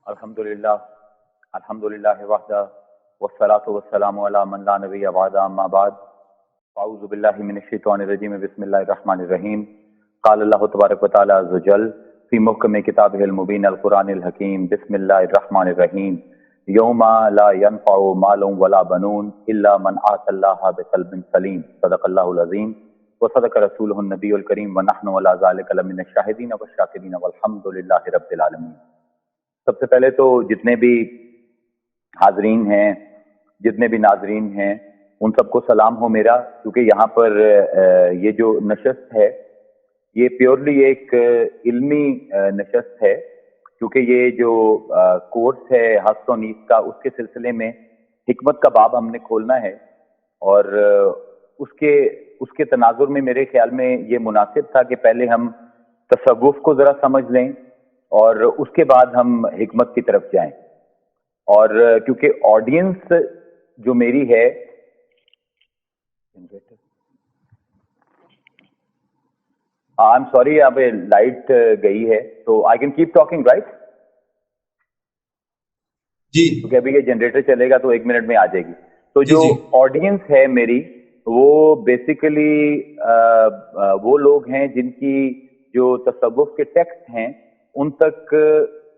الحمدللہ الحمدللہ وحدہ والصلاة والسلام علی من لا نبی بعد اما بعد اعوذ باللہ من الشیطان الرجیم بسم اللہ الرحمن الرحیم قال اللہ تبارک وتعالی عز وجل فی محکم کتابہ المبین القرآن الحکیم بسم اللہ الرحمن الرحیم یوم لا ينفع مال ولا بنون الا من آتى اللہ بقلب سلیم صدق اللہ العظیم وصدق رسولہ النبی الکریم ونحن علی ذلک لمن الشاہدین والشاکرین والحمدللہ رب العالمین۔ سب سے پہلے تو جتنے بھی حاضرین ہیں، جتنے بھی ناظرین ہیں، ان سب کو سلام ہو میرا، کیونکہ یہاں پر یہ جو نشست ہے یہ پیورلی ایک علمی نشست ہے، کیونکہ یہ جو کورس ہے ہست و نیست کا، اس کے سلسلے میں حکمت کا باب ہم نے کھولنا ہے، اور اس کے تناظر میں میرے خیال میں یہ مناسب تھا کہ پہلے ہم تصوف کو ذرا سمجھ لیں اور اس کے بعد ہم حکمت کی طرف جائیں۔ اور کیونکہ آڈینس جو میری ہے آئی ایم سوری، یہاں پہ لائٹ گئی ہے تو I can keep talking right? جی، کیونکہ ابھی یہ جنریٹر چلے گا تو 1 منٹ میں آ جائے گی۔ تو جو آڈینس ہے میری وہ بیسیکلی وہ لوگ ہیں جن کی جو تصوف کے ٹیکسٹ ہیں ان تک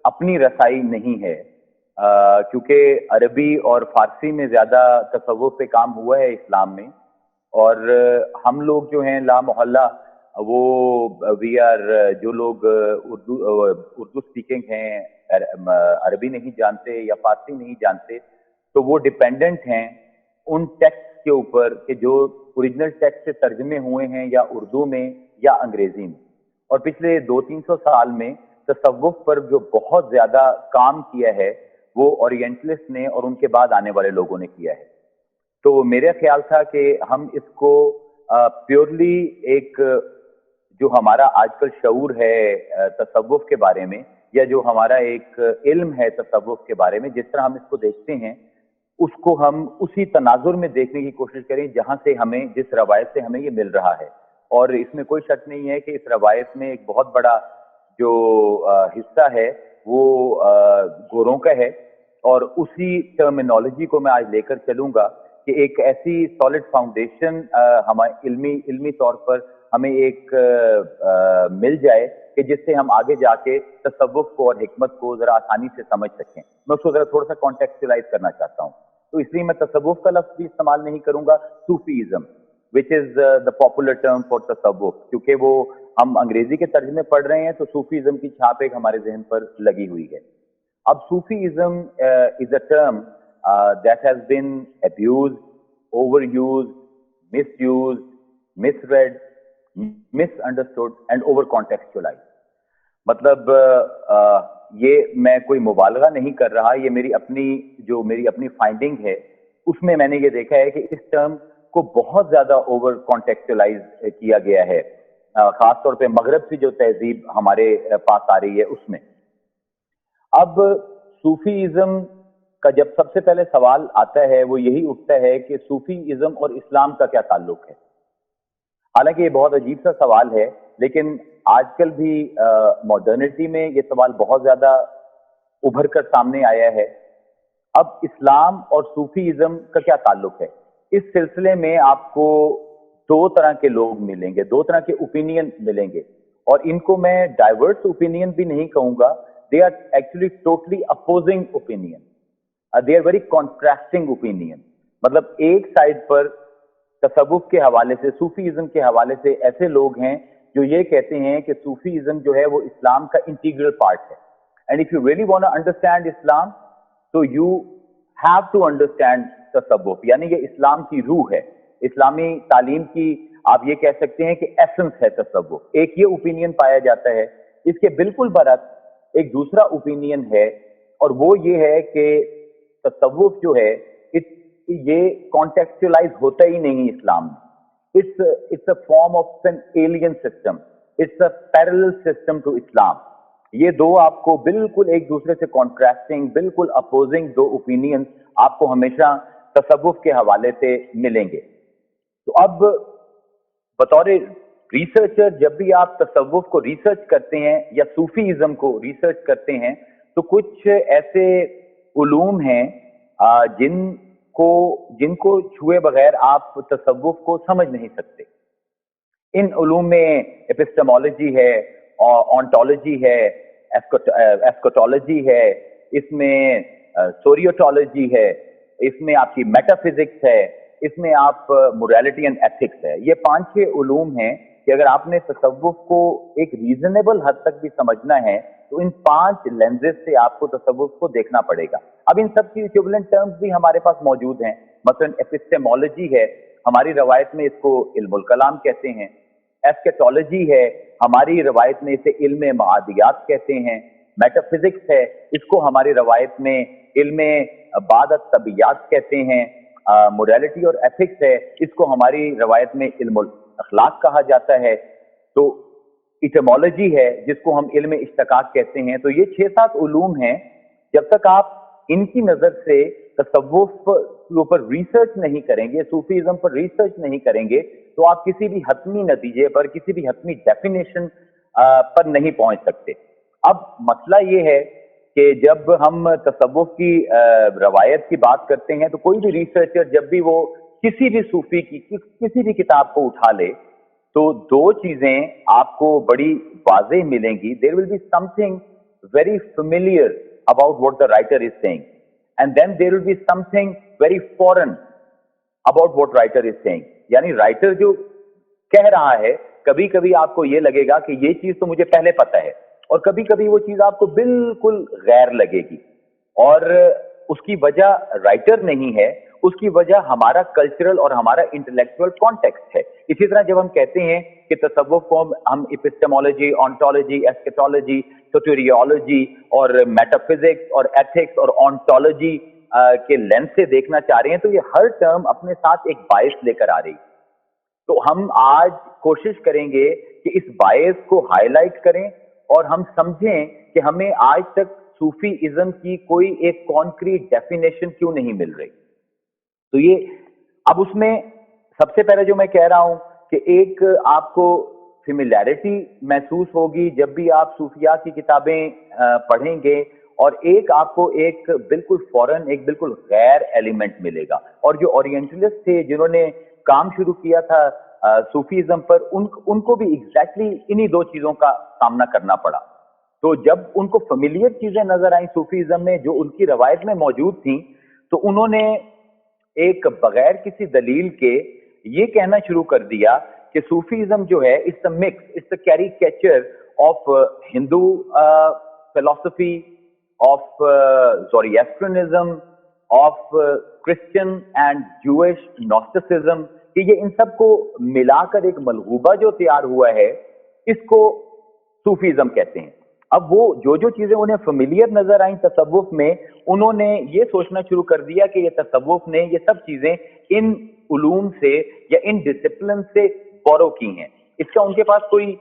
اپنی رسائی نہیں ہے، کیونکہ عربی اور فارسی میں زیادہ تصوف پہ کام ہوا ہے اسلام میں، اور ہم لوگ جو ہیں لا محلہ وہ وی آر جو لوگ اردو اسپیکنگ ہیں، عربی نہیں جانتے یا فارسی نہیں جانتے، تو وہ ڈیپینڈنٹ ہیں ان ٹیکسٹ کے اوپر کہ جو اوریجنل ٹیکسٹ سے ترجمے ہوئے ہیں یا اردو میں یا انگریزی میں۔ اور پچھلے 200-300 سال میں تصوف پر جو بہت زیادہ کام کیا ہے وہ اورینٹلسٹ نے اور ان کے بعد آنے والے لوگوں نے کیا ہے۔ تو میرا خیال تھا کہ ہم اس کو پیورلی ایک جو ہمارا آج کل شعور ہے تصوف کے بارے میں، یا جو ہمارا ایک علم ہے تصوف کے بارے میں، جس طرح ہم اس کو دیکھتے ہیں اس کو ہم اسی تناظر میں دیکھنے کی کوشش کریں جہاں سے ہمیں، جس روایت سے ہمیں یہ مل رہا ہے۔ اور اس میں کوئی شک نہیں ہے کہ اس روایت میں ایک بہت بڑا جو حصہ ہے وہ گوروں کا ہے، اور اسی ٹرمینالوجی کو میں آج لے کر چلوں گا کہ ایک ایسی سالڈ فاؤنڈیشن ہمیں علمی طور پر ہمیں ایک مل جائے کہ جس سے ہم آگے جا کے تصوف کو اور حکمت کو ذرا آسانی سے سمجھ سکیں۔ میں اس کو ذرا تھوڑا سا کانٹیکسچلائز کرنا چاہتا ہوں، تو اس لیے میں تصوف کا لفظ بھی استعمال نہیں کروں گا، Sufism which is the popular term for تصوف، کیونکہ وہ ہم انگریزی کے ترجمے پڑھ رہے ہیں تو صوفیزم کی چھاپ ایک ہمارے ذہن پر لگی ہوئی ہے۔ اب Sufism is a term that has been abused, overused, misused, misread, misunderstood and over contextualized۔ مطلب یہ میں کوئی مبالغہ نہیں کر رہا، یہ میری اپنی فائنڈنگ ہے، اس میں نے یہ دیکھا ہے کہ اس ٹرم کو بہت زیادہ اوور کانٹیکچولائز کیا گیا ہے، خاص طور پہ مغرب سے جو تہذیب ہمارے پاس آ رہی ہے اس میں۔ اب صوفیزم کا جب سب سے پہلے سوال آتا ہے وہ یہی اٹھتا ہے کہ صوفیزم اور اسلام کا کیا تعلق ہے؟ حالانکہ یہ بہت عجیب سا سوال ہے، لیکن آج کل بھی ماڈرنٹی میں یہ سوال بہت زیادہ ابھر کر سامنے آیا ہے۔ اب اسلام اور صوفیزم کا کیا تعلق ہے؟ اس سلسلے میں آپ کو 2 طرح کے لوگ ملیں گے، 2 طرح کے اوپینین ملیں گے، اور ان کو میں ڈائیورس اوپینین بھی نہیں کہوں گا، they are actually totally opposing opinion, they are very contrasting opinion. مطلب ایک سائڈ پر تصوف کے حوالے سے، صوفیزم کے حوالے سے ایسے لوگ ہیں جو یہ کہتے ہیں کہ صوفیزم جو ہے وہ اسلام کا انٹیگرل پارٹ ہے، and if you really want to understand اسلام تو یو ہیو ٹو انڈرسٹینڈ تصوف، یعنی یہ اسلام کی روح ہے، اسلامی تعلیم کی آپ یہ کہہ سکتے ہیں کہ ایسنس ہے تصوف۔ ایک یہ اوپینین پایا جاتا ہے۔ اس کے بالکل برعکس ایک دوسرا اوپینین ہے، اور وہ یہ ہے کہ تصوف جو ہے یہ کانٹیکچولائز ہوتا ہی نہیں اسلام میں۔ It's a form of an alien system, it's a parallel system to اسلام۔ یہ 2 آپ کو بالکل ایک دوسرے سے کانٹراسٹنگ، بالکل اپوزنگ 2 اوپینین آپ کو ہمیشہ تصوف کے حوالے سے ملیں گے۔ تو اب بطور ریسرچر جب بھی آپ تصوف کو ریسرچ کرتے ہیں یا صوفیزم کو ریسرچ کرتے ہیں تو کچھ ایسے علوم ہیں جن کو چھوئے بغیر آپ تصوف کو سمجھ نہیں سکتے. ان علوم میں ایپسٹمولوجی ہے، آنٹولوجی ہے، ایسکوٹولوجی ہے، اس میں سوریوٹولوجی ہے، اس میں آپ کی میٹا فزکس ہے، اس میں آپ موریلٹی اینڈ ایتھکس ہے. یہ 5-6 علوم ہیں کہ اگر آپ نے تصوف کو ایک ریزنیبل حد تک بھی سمجھنا ہے تو ان 5 لینزز سے آپ کو تصوف کو دیکھنا پڑے گا. اب ان سب کی ایکویولنٹ ٹرمز بھی ہمارے پاس موجود ہیں. مثلا ایپسٹمولوجی ہے، ہماری روایت میں اس کو علم الکلام کہتے ہیں. ایسکیٹولوجی ہے، ہماری روایت میں اسے علم معادیات کہتے ہیں. میٹا فزکس ہے، اس کو ہماری روایت میں علم بعد الطبیعیات کہتے ہیں. موریلٹی اور ایتھکس ہے، اس کو ہماری روایت میں علم الاخلاق کہا جاتا ہے. تو ایٹمولوجی ہے جس کو ہم علم اشتقاق کہتے ہیں. تو یہ 6-7 علوم ہیں. جب تک آپ ان کی نظر سے تصوف کے اوپر ریسرچ نہیں کریں گے، صوفیزم پر ریسرچ نہیں کریں گے، تو آپ کسی بھی حتمی نتیجے پر، کسی بھی حتمی ڈیفینیشن پر نہیں پہنچ سکتے. اب مسئلہ یہ ہے کہ جب ہم تصوف کی روایت کی بات کرتے ہیں تو کوئی بھی ریسرچر جب بھی وہ کسی بھی صوفی کی کسی بھی کتاب کو اٹھا لے تو 2 چیزیں آپ کو بڑی واضح ملیں گی. There will be something very familiar about what the writer is saying, and then there will be something very foreign about what writer is saying. یعنی رائٹر جو کہہ رہا ہے کبھی کبھی آپ کو یہ لگے گا کہ یہ چیز تو مجھے پہلے پتہ ہے، اور کبھی کبھی وہ چیز آپ کو بالکل غیر لگے گی. اور اس کی وجہ رائٹر نہیں ہے، اس کی وجہ ہمارا کلچرل اور ہمارا انٹلیکچوئل کانٹیکسٹ ہے. اسی طرح جب ہم کہتے ہیں کہ تصوف کو ہم ایپسٹمولوجی، آنٹولوجی، ایسکیٹولوجی، سوٹیریولوجی اور میٹا فزکس اور ایتھکس اور آنٹولوجی کے لینس سے دیکھنا چاہ رہے ہیں، تو یہ ہر ٹرم اپنے ساتھ ایک باعث لے کر آ رہی. تو ہم آج کوشش کریں گے کہ اس باعث کو ہائی لائٹ کریں اور ہم سمجھیں کہ ہمیں آج تک صوفی ازم کی کوئی ایک کانکریٹ ڈیفینیشن کیوں نہیں مل رہی. تو یہ اب اس میں سب سے پہلے جو میں کہہ رہا ہوں کہ ایک آپ کو فیملیرٹی محسوس ہوگی جب بھی آپ صوفیاء کی کتابیں پڑھیں گے، اور ایک آپ کو ایک بالکل فوراً ایک بالکل غیر ایلیمنٹ ملے گا. اور جو اورینٹلسٹ تھے جنہوں نے کام شروع کیا تھا صوفیزم پر، ان کو بھی ایگزیکٹلی انہی 2 چیزوں کا سامنا کرنا پڑا. تو جب ان کو فیملیئر چیزیں نظر آئیں صوفیزم میں جو ان کی روایت میں موجود تھیں، تو انہوں نے ایک بغیر کسی دلیل کے یہ کہنا شروع کر دیا کہ صوفیزم جو ہے it's a mix, it's a caricature of Hindu فلسفی، of Zoroastrianism, of Christian and Jewish Gnosticism, کہ یہ ان سب کو ملا کر ایک ملغوبہ جو تیار ہوا ہے اس کو صوفیزم کہتے ہیں. اب وہ جو چیزیں انہیں فیملیئر نظر آئیں تصوف میں، انہوں نے یہ سوچنا شروع کر دیا کہ یہ تصوف نے یہ سب چیزیں ان علوم سے یا ان ڈسپلن سے بورو کی ہیں. اس کا ان کے پاس کوئی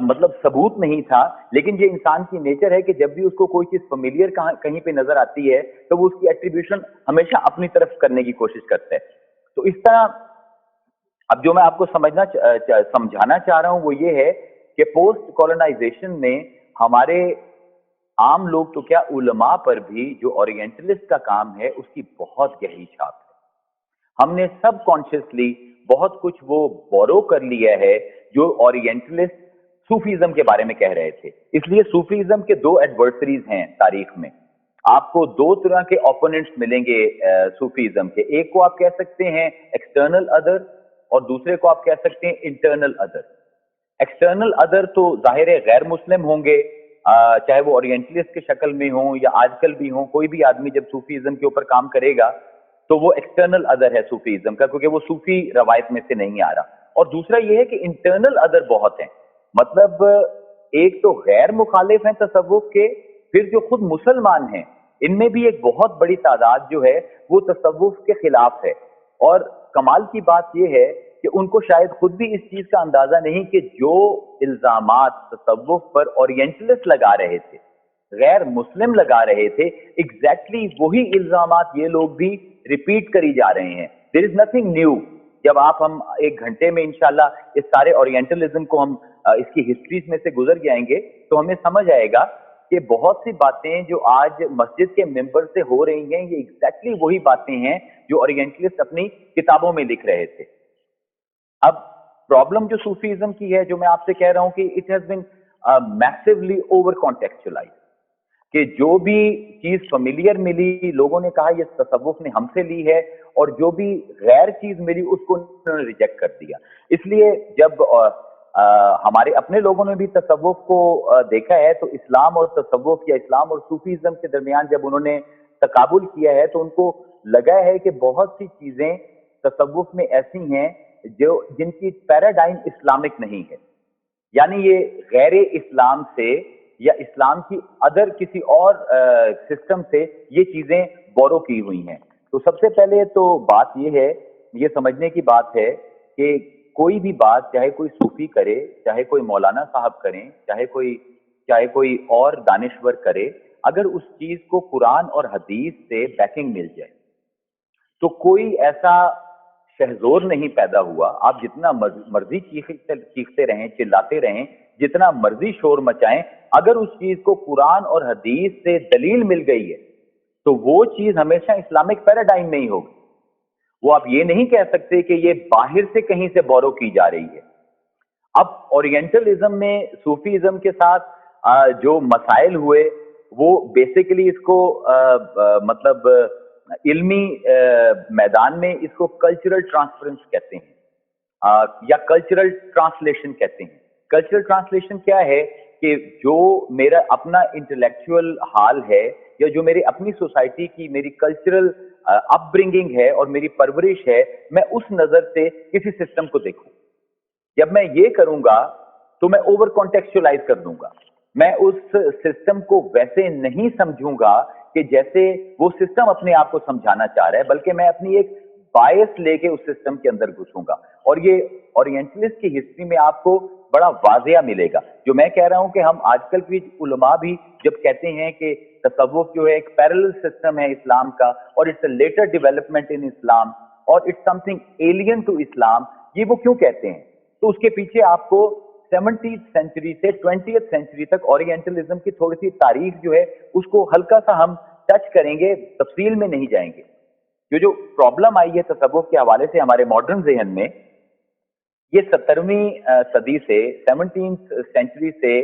مطلب ثبوت نہیں تھا، لیکن یہ انسان کی نیچر ہے کہ جب بھی اس کو کوئی چیز فیملیئر کہیں پہ نظر آتی ہے تو وہ اس کی ایٹریبیوشن ہمیشہ اپنی طرف کرنے کی کوشش کرتا ہے. تو اس طرح اب جو میں آپ کو سمجھانا چاہ رہا ہوں وہ یہ ہے کہ پوسٹ کولونائزیشن میں ہمارے عام لوگ تو کیا، علماء پر بھی جو اورینٹلسٹ کا کام ہے اس کی بہت گہری چھاپ ہے. ہم نے سب کانشیسلی بہت کچھ وہ بورو کر لیا ہے جو اورینٹلسٹ صوفیزم کے بارے میں کہہ رہے تھے. اس لیے صوفیزم کے 2 ایڈورسریز ہیں تاریخ میں. آپ کو 2 طرح کے اوپوننٹس ملیں گے صوفیزم کے. ایک کو آپ کہہ سکتے ہیں ایکسٹرنل ادر، اور دوسرے کو آپ کہہ سکتے ہیں انٹرنل ادر. ایکسٹرنل ادر تو ظاہر غیر مسلم ہوں گے، چاہے وہ اورینٹلسٹ کی شکل میں ہوں یا آج کل بھی ہوں. کوئی بھی آدمی جب صوفیزم کے اوپر کام کرے گا تو وہ ایکسٹرنل ادر ہے صوفیزم کا، کیونکہ وہ صوفی روایت میں سے نہیں آ رہا. اور دوسرا یہ ہے کہ انٹرنل ادر بہت ہیں. مطلب ایک تو غیر مخالف ہیں تصوف کے، پھر جو خود مسلمان ہیں ان میں بھی ایک بہت بڑی تعداد جو ہے وہ تصوف کے خلاف ہے. اور کمال کی بات یہ ہے کہ ان کو شاید خود بھی اس چیز کا اندازہ نہیں کہ جو الزامات تصوف پر اورینٹلسٹ لگا رہے تھے، غیر مسلم لگا رہے تھے، ایگزیکٹلی وہی الزامات یہ لوگ بھی ریپیٹ کری جا رہے ہیں. دیر از نتھنگ نیو. جب ہم 1 گھنٹے میں انشاءاللہ اس سارے اورینٹلزم کو ہم اس کی ہسٹریز میں سے گزر جائیں گے تو ہمیں سمجھ آئے گا کہ بہت سی باتیں جو آج مسجد کے ممبر سے ہو رہی ہیں یہ ایگزیکٹلی وہی باتیں ہیں جو اورینٹلسٹ اپنی کتابوں میں لکھ رہے تھے. اب پرابلم جو صوفیزم کی ہے جو میں آپ سے کہہ رہا ہوں کہ اٹ ہیز بین میسیولی اوور کانٹیکچولائز، کہ جو بھی چیز فیملیئر ملی لوگوں نے کہا یہ تصوف نے ہم سے لی ہے، اور جو بھی غیر چیز ملی اس کو انہوں نے ریجیکٹ کر دیا. اس لیے جب ہمارے اپنے لوگوں نے بھی تصوف کو دیکھا ہے تو اسلام اور تصوف یا اسلام اور صوفیزم کے درمیان جب انہوں نے تقابل کیا ہے تو ان کو لگا ہے کہ بہت سی چیزیں تصوف میں ایسی ہیں جن کی پیراڈائم اسلامک نہیں ہے، یعنی یہ غیر اسلام سے یا اسلام کی ادر کسی اور سسٹم سے یہ چیزیں بورو کی ہوئی ہیں. تو سب سے پہلے تو بات یہ ہے، یہ سمجھنے کی بات ہے کہ کوئی بھی بات چاہے کوئی صوفی کرے، چاہے کوئی مولانا صاحب کریں، چاہے کوئی اور دانشور کرے، اگر اس چیز کو قرآن اور حدیث سے بیکنگ مل جائے تو کوئی ایسا شہزور نہیں پیدا ہوا. آپ جتنا مرضی چیختے رہیں، چلاتے رہیں، جتنا مرضی شور مچائیں، اگر اس چیز کو قرآن اور حدیث سے دلیل مل گئی ہے تو وہ چیز ہمیشہ اسلامک پیراڈائم میں ہی ہوگی. وہ آپ یہ نہیں کہہ سکتے کہ یہ باہر سے کہیں سے بورو کی جا رہی ہے. اب اورینٹلزم میں صوفیزم کے ساتھ جو مسائل ہوئے وہ بیسیکلی اس کو مطلب علمی میدان میں اس کو کلچرل ٹرانسفرنس کہتے ہیں یا کلچرل ٹرانسلیشن کہتے ہیں. کلچرل ٹرانسلیشن کیا ہے کہ جو میرا اپنا انٹلیکچوئل حال ہے یا جو میری اپنی سوسائٹی کی میری کلچرل اپ برنگنگ ہے اور میری پرورش ہے، میں اس نظر سے کسی سسٹم کو دیکھوں. جب میں یہ کروں گا تو میں اوور کانٹیکچولائز کر دوں گا، میں اس سسٹم کو ویسے نہیں سمجھوں گا کہ جیسے وہ سسٹم اپنے آپ کو سمجھانا چاہ رہا ہے، بلکہ میں اپنی ایک بائس لے کے اس سسٹم کے اندر گھسوں گا. اور یہ اورینٹلسٹ کی ہسٹری میں آپ کو بڑا واضح ملے گا. جو میں کہہ رہا ہوں کہ ہم آج کل کی علماء بھی جب کہتے ہیں کہ تصوف جو ہے ایک پیرلل سسٹم ہے اسلام کا اور it's a later development in اسلام اور it's something alien to اسلام، یہ وہ کیوں کہتے ہیں؟ تو اس کے پیچھے آپ کو 17th سینچری سے 20th سینچری تک اورینٹلزم کی تھوڑی سی تاریخ جو ہے اس کو ہلکا سا ہم ٹچ کریں گے، تفصیل میں نہیں جائیں گے. جو پرابلم آئی ہے تصوف کے حوالے سے ہمارے ماڈرن ذہن میں، یہ 17ویں صدی سے 17th سینچری سے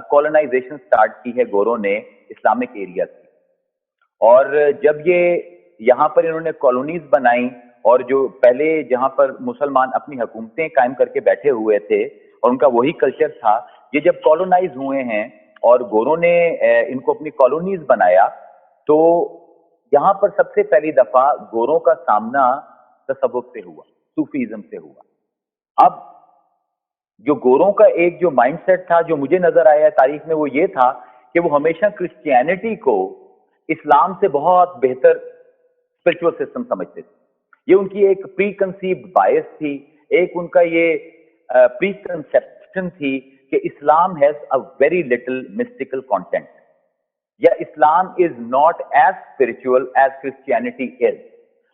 کولونائزیشن سٹارٹ کی ہے گوروں نے اسلامک ایریا کی. اور جب یہ یہاں پر انہوں نے کالونیز بنائیں اور جو پہلے جہاں پر مسلمان اپنی حکومتیں قائم کر کے بیٹھے ہوئے تھے اور ان کا وہی کلچر تھا، یہ جب کالونائز ہوئے ہیں اور گوروں نے ان کو اپنی کالونیز بنایا تو یہاں پر سب سے پہلی دفعہ گوروں کا سامنا تصوف سے ہوا، صوفیزم سے ہوا. اب جو گوروں کا ایک جو مائنڈ سیٹ تھا جو مجھے نظر آیا ہے تاریخ میں، وہ یہ تھا کہ وہ ہمیشہ کرسچینٹی کو اسلام سے بہت بہتر اسپرچول سسٹم سمجھتے تھے. یہ ان کی ایک پری کنسیوڈ بائس تھی، ایک ان کا یہ پری کنسیپشن تھی کہ اسلام has a very little mystical content, یا اسلام is not as spiritual as Christianity is.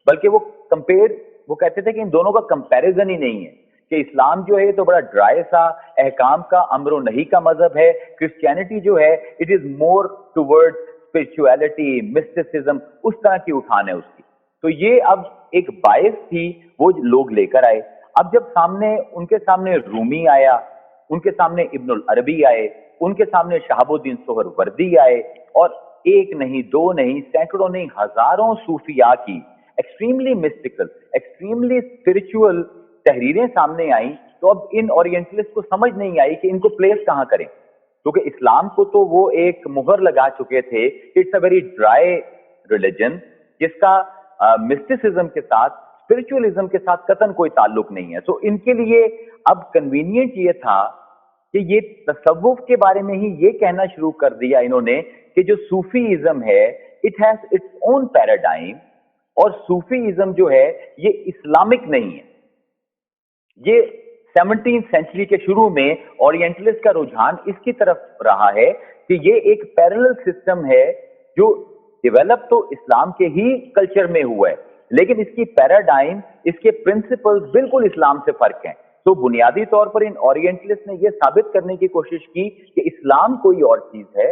بلکہ وہ کہتے تھے کہ ان دونوں کا کمپیریزن ہی نہیں ہے، کہ اسلام جو ہے تو بڑا ڈرائی سا احکام کا امر و نہی کا مذہب ہے، کرسچینٹی جو ہے it is more toward spirituality, mysticism, اس طرح کی اٹھان ہے اس کی. تو یہ اب ایک باعث تھی وہ لوگ لے کر آئے. اب جب ان کے سامنے رومی آیا، ان کے سامنے ابن العربی آئے، ان کے سامنے شہاب الدین سہروردی آئے، اور ایک نہیں، دو نہیں، سینکڑوں نہیں، ہزاروں صوفیاء کی ایکسٹریملی مسٹیکل، ایکسٹریملی اسپرچول تحریریں سامنے آئیں، تو اب ان اورینٹلسٹ کو سمجھ نہیں آئی کہ ان کو پلیس کہاں کریں. کیونکہ اسلام کو تو وہ ایک مہر لگا چکے تھے کہ it's a very dry religion جس کا مسٹسزم کے ساتھ، اسپرچولزم کے ساتھ قطعاً کوئی تعلق نہیں ہے. تو ان کے لیے اب کنوینئنٹ یہ تھا کہ یہ تصوف کے بارے میں ہی یہ کہنا شروع کر دیا انہوں نے کہ جو صوفیزم ہے it has its own paradigm, اور صوفیزم جو ہے یہ اسلامک نہیں ہے. یہ 17th سینچری کے شروع میں اورینٹلسٹ کا رجحان اس کی طرف رہا ہے کہ یہ ایک پیرلل سسٹم ہے جو ڈیولپ تو اسلام کے ہی کلچر میں ہوا ہے، لیکن اس کی پیراڈائم، اس کے پرنسپلز بالکل اسلام سے فرق ہیں. تو بنیادی طور پر ان اورینٹلسٹ نے یہ ثابت کرنے کی کوشش کی کہ اسلام کوئی اور چیز ہے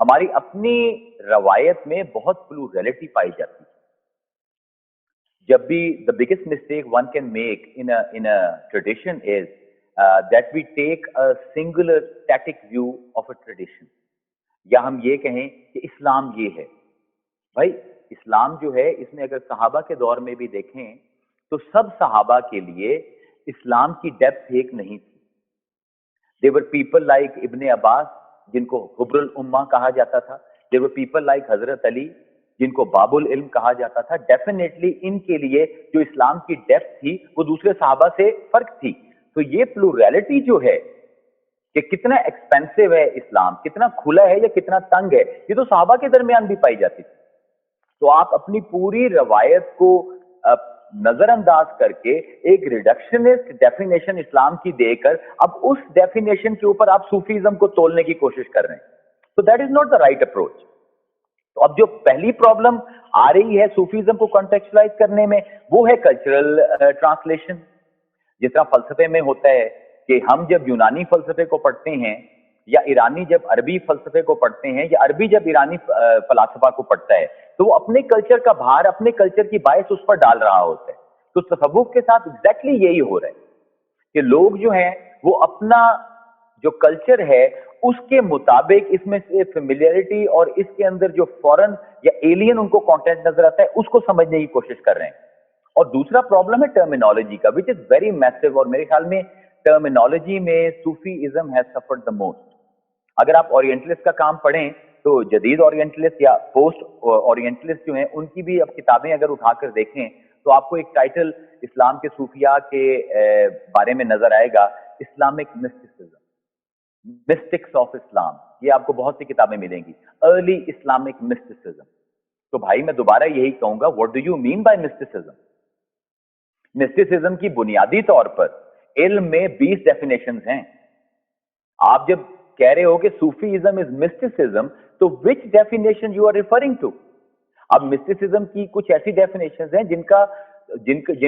ہماری اپنی روایت میں بہت پلورلٹی پائی جاتی ہے. جب بھی the biggest mistake one can make in a tradition is that we take a singular static view of a tradition. یا ہم یہ کہیں کہ اسلام یہ ہے. بھائی اسلام جو ہے اس میں اگر صحابہ کے دور میں بھی دیکھیں تو سب صحابہ کے لیے اسلام کی ڈیپتھ ایک نہیں تھی. There were people like ابن عباس جن کو حبر الامہ کہا جاتا تھا. There were people like حضرت علی جن کو باب العلم کہا جاتا تھا. ڈیفینیٹلی ان کے لیے جو اسلام کی ڈیپتھ تھی وہ دوسرے صحابہ سے فرق تھی. تو یہ پلورلٹی جو ہے کہ کتنا ایکسپینسو ہے اسلام, کتنا کھلا ہے یا کتنا تنگ ہے, یہ تو صحابہ کے درمیان بھی پائی جاتی تھی. تو آپ اپنی پوری روایت کو نظر انداز کر کے ایک ریڈکشنسٹ ڈیفینیشن اسلام کی دے کر اب اس ڈیفینیشن کے اوپر آپ صوفیزم کو تولنے کی کوشش کر رہے ہیں. تو that is not the right approach. تو اب جو پہلی پرابلم آ رہی ہے صوفیزم کو کانٹیکسچلائز کرنے میں وہ ہے کلچرل ٹرانسلیشن. جس طرح فلسفے میں ہوتا ہے کہ ہم جب یونانی فلسفے کو پڑھتے ہیں یا ایرانی جب عربی فلسفے کو پڑھتے ہیں یا عربی جب ایرانی فلسفہ کو پڑھتا ہے تو وہ اپنے کلچر کا بھار, اپنے کلچر کی باعث اس پر ڈال رہا ہوتا ہے. تو تصوف کے ساتھ ایگزیکٹلی یہی ہو رہا ہے کہ لوگ جو ہیں وہ اپنا جو کلچر ہے اس کے مطابق اس میں سے فیملیئرٹی اور اس کے اندر جو فورن یا ایلین ان کو کانٹینٹ نظر آتا ہے اس کو سمجھنے کی کوشش کر رہے ہیں. اور دوسرا پرابلم ہے ٹرمینالوجی کا, وچ از ویری میسو. اور میرے خیال میں ٹرمینالوجی میں Sufism has suffered the most. اگر آپ اورینٹلسٹ کا کام پڑھیں تو جدید اورینٹلسٹ یا پوسٹ اورینٹلسٹ جو ہیں ان کی بھی اب کتابیں اگر اٹھا کر دیکھیں تو آپ کو ایک ٹائٹل اسلام کے صوفیاء کے بارے میں نظر آئے گا, اسلامک مسٹسزم, مسٹکس آف اسلام. یہ آپ کو بہت سی کتابیں ملیں گی, ارلی اسلامک مسٹسزم. تو بھائی میں دوبارہ یہی کہوں گا, what do you mean by mysticism? Mysticism کی بنیادی طور پر علم میں 20 ڈیفینیشنز ہیں. آپ جب کہہ رہے ہو کہ صوفیزم از مسٹسزم تو which definition you are referring to? اب مسٹسزم کی کچھ ایسی ڈیفینیشنز ہیں جن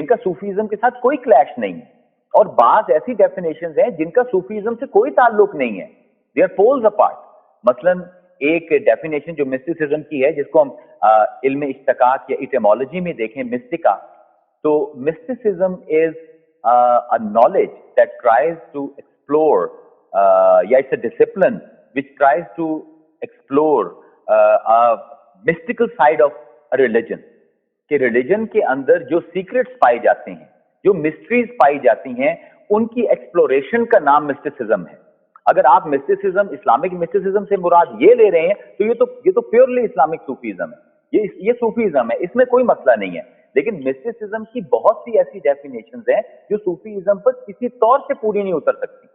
کا صوفیزم کے ساتھ کوئی کلیش نہیں ہے, اور بعض ایسی ڈیفینیشنز ہیں جن کا صوفیزم سے کوئی تعلق نہیں ہے. They are poles apart. مثلاً ایک ڈیفینیشن جو مسٹسزم کی ہے جس کو ہم علم اشتقاق یا ایٹیمالوجی میں دیکھیں مسٹکا, تو mysticism is a knowledge that tries to explore یا it's a discipline which tries to explore a mystical side of a religion. کہ ریلیجن کے اندر جو سیکرٹس پائے جاتے ہیں, جو مسٹریز پائی جاتی ہیں, ان کی ایکسپلوریشن کا نام مسٹسزم ہے. اگر آپ مسٹسزم, اسلامک مسٹسزم سے مراد یہ لے رہے ہیں تو یہ تو پیورلی اسلامک صوفیزم ہے, یہ صوفیزم ہے, اس میں کوئی مسئلہ نہیں ہے. لیکن مسٹسزم کی بہت سی ایسی ڈیفینیشنز ہیں جو صوفیزم پر کسی طور سے پوری نہیں اتر سکتی.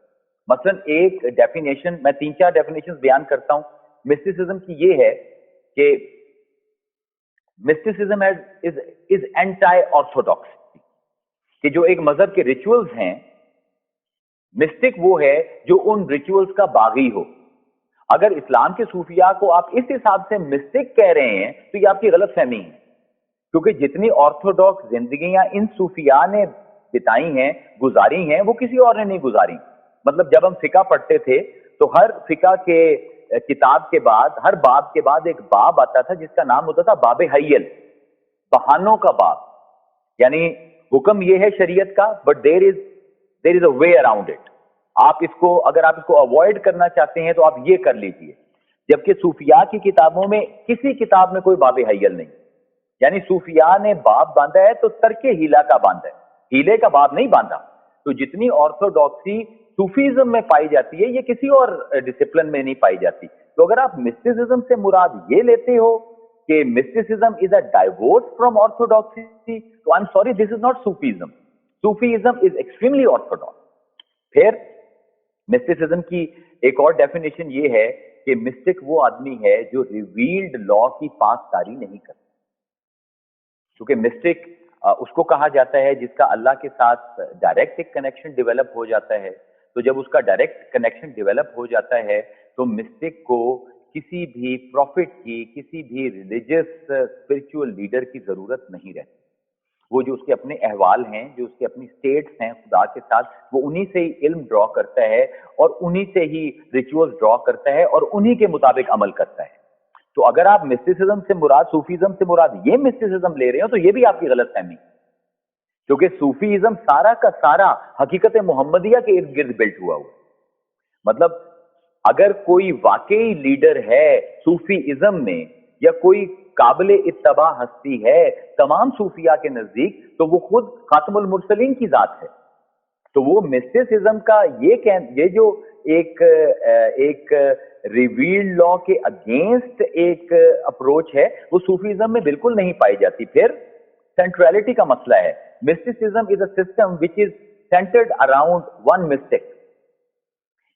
مثلا ایک ڈیفینیشن, میں 3-4 ڈیفینیشن بیان کرتا ہوں مسٹسزم کی, یہ ہے کہ مسٹسزم از اینٹی آرتھوڈاکس. کہ جو ایک مذہب کے ریچولز ہیں, مسٹک وہ ہے جو ان ریچولز کا باغی ہو. اگر اسلام کے صوفیاء کو آپ اس حساب سے مسٹک کہہ رہے ہیں تو یہ آپ کی غلط فہمی ہے, کیونکہ جتنی آرتھوڈاکس زندگیاں ان صوفیاء نے بتائی ہیں, گزاری ہیں, وہ کسی اور نے نہیں گزاری. مطلب جب ہم فقہ پڑھتے تھے تو ہر فقہ کے کتاب کے بعد, ہر باب کے بعد ایک باب آتا تھا جس کا نام ہوتا تھا باب حیل, بہانوں کا باب. یعنی حکم یہ ہے شریعت کا, but there is a way around it. اگر آپ اس کو اوائڈ کرنا چاہتے ہیں تو آپ یہ کر لیجئے. جبکہ صوفیاء کی کتابوں میں کسی کتاب میں کوئی باب حیل نہیں. یعنی صوفیاء نے باب باندھا ہے تو ترک ہیلا کا باندھا ہے, ہیلے کا باب نہیں باندھا. تو جتنی آرتھوڈاکسی صوفیزم میں پائی جاتی ہے یہ کسی اور ڈسپلن میں نہیں پائی جاتی. تو اگر آپ مسٹسزم سے مراد یہ لیتے ہو کہ mysticism is a divorce from orthodoxy, تو I am sorry, this is not Sufism. Sufism is extremely orthodox. پھر مسٹسزم کی ایک اور ڈیفینیشن یہ ہے کہ مسٹک وہ آدمی ہے جو ریویلڈ لا کی پاسداری نہیں کرتا. کیونکہ مسٹک اس کو کہا جاتا ہے جس کا اللہ کے ساتھ ڈائریکٹ ایک کنیکشن ڈیولپ ہو جاتا ہے. تو جب اس کا ڈائریکٹ کنیکشن ڈیولپ ہو جاتا ہے تو مسٹک کو کسی بھی پروفٹ کی, کسی بھی ریلیجس اسپرچول لیڈر کی ضرورت نہیں رہتی. وہ جو اس کے اپنے احوال ہیں، جو اس کے اپنی سٹیٹس ہیں خدا کے ساتھ، وہ انہی سے ہی علم ڈرا کرتا ہے اور انہی سے ہی ریچولز ڈرا کرتا ہے اور انہی کے مطابق عمل کرتا ہے. تو اگر آپ مسٹیسزم سے مراد، صوفیزم سے مراد یہ مسٹیسزم لے رہے ہو تو یہ بھی آپ کی غلط فہمی، کیونکہ صوفیزم سارا کا سارا حقیقت محمدیہ کے ارد گرد بلٹ ہوا ہوا. مطلب اگر کوئی واقعی لیڈر ہے صوفیزم میں یا کوئی قابل اتباع ہستی ہے تمام صوفیاء کے نزدیک، تو وہ خود خاتم المرسلین کی ذات ہے. تو وہ مسٹیسزم کا یہ جو ایک ریویلڈ لا کے اگینسٹ ایک اپروچ ہے، وہ صوفیزم میں بالکل نہیں پائی جاتی. پھر سینٹرلٹی کا مسئلہ ہے. Mysticism is a system which is centered around one mystic.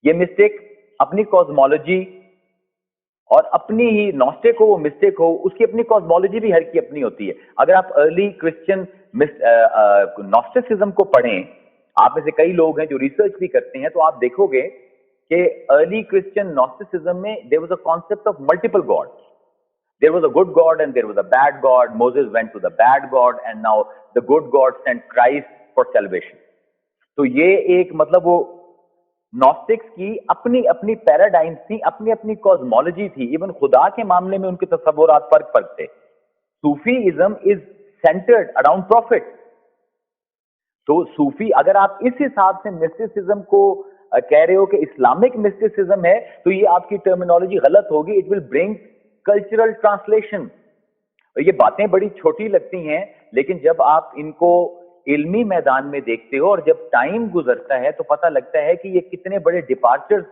یہ مسٹک اپنی کوزمولوجی اور اپنی ہی نوسٹک ہو وہ مسٹک ہو، اس کی اپنی کوزمولوجی بھی ہر کی اپنی ہوتی ہے. اگر آپ ارلی کرسچن نوسٹسزم کو پڑھیں، آپ میں سے کئی لوگ ہیں جو ریسرچ بھی کرتے ہیں، تو آپ دیکھو گے کہ ارلی کرسچن نوسٹسزم میں there was a concept of multiple gods. There was a good God and there was a bad God. Moses went to the bad God and now the good God sent Christ for salvation. تو یہ ایک مطلب وہ نوسٹکس کی اپنی اپنی paradigms تھی، اپنی اپنی کوزمولوجی تھی. ایون خدا کے معاملے میں ان کے تصورات فرق تھے. صوفیزم از سینٹرڈ اراؤنڈ پروفٹ. تو صوفی اگر آپ اس حساب سے مسٹیسزم کو کہہ رہے ہو کہ اسلامک مسٹیسزم ہے، تو یہ آپ کی ٹرمینالوجی غلط ہوگی. It will bring cultural translation. یہ باتیں بڑی چھوٹی لگتی ہیں، لیکن جب آپ ان کو علمی میدان میں دیکھتے ہو اور جب ٹائم گزرتا ہے تو پتہ لگتا ہے کہ یہ کتنے بڑے ڈپارچرز